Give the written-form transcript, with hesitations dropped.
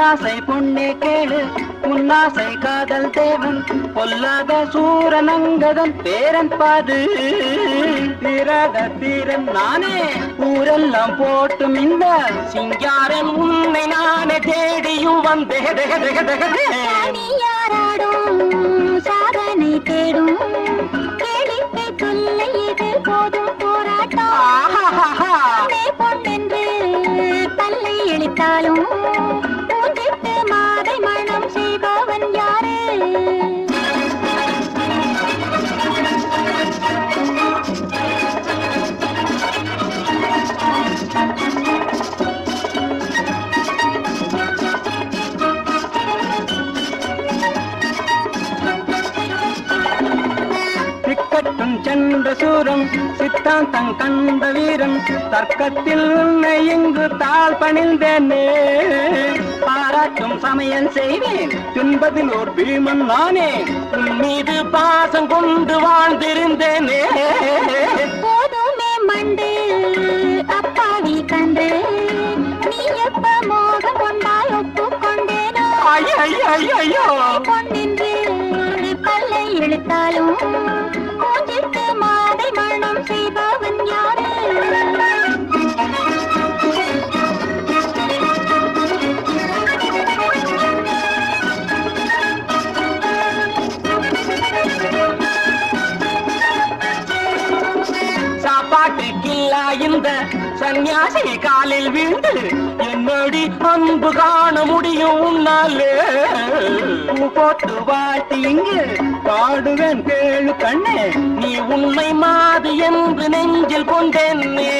என்னாசை பொண்ணே கேளு உன்னாசை காதல் தேவன் பொல்லாத சூரனங்கதன் பேரன் பாது தீராத தீரன் நானே ஊரெல்லாம் போட்டும் இந்த சிங்காரன் உன்னை நானே தேடியும் வந்தே யாராடும் சாதனை தேடும் கேளிக்கை தொல்லை இது போதும் போராட்டம் பொன்னென்று பல்லை எளித்தாலும் பூஞ்சிட்டு மாதை மனம் செய்பவன் யாரு திக்கட்டும் சென்ற சூரம் சித்தாந்தம் கண்ட வீரன் தர்க்கத்தில் உன்னை இங்கு தாழ் பணிந்தேனே பாராட்டும் சமயம் செய்வேன் என்பதில் ஒரு பீமன் நானே உன் மீது பாசம் கொண்டு வாழ்ந்திருந்தேனே போதுமே மண்டு அப்பாவி கண்டு நீ எப்ப மோகம் கொண்டாய் ஒப்புக்கொண்டேனோ ஐயோ பொன்னின்று பல்லை இழுத்தாலும் பூஞ்சிட்டு மாதை மனம் செய்பவன் யாரு சாப்பாட்டுக்கில்லா இந்த சன்னியாசி காலில் வீழ்ந்து என்னடி அன்பு காண முடியும் உன்னாலே போட்டு வாழ்த்து இங்கு பாடுவேன் கேளு கண்ணே நீ உண்மை மாது என்று நெஞ்சில் கொண்டேன்னே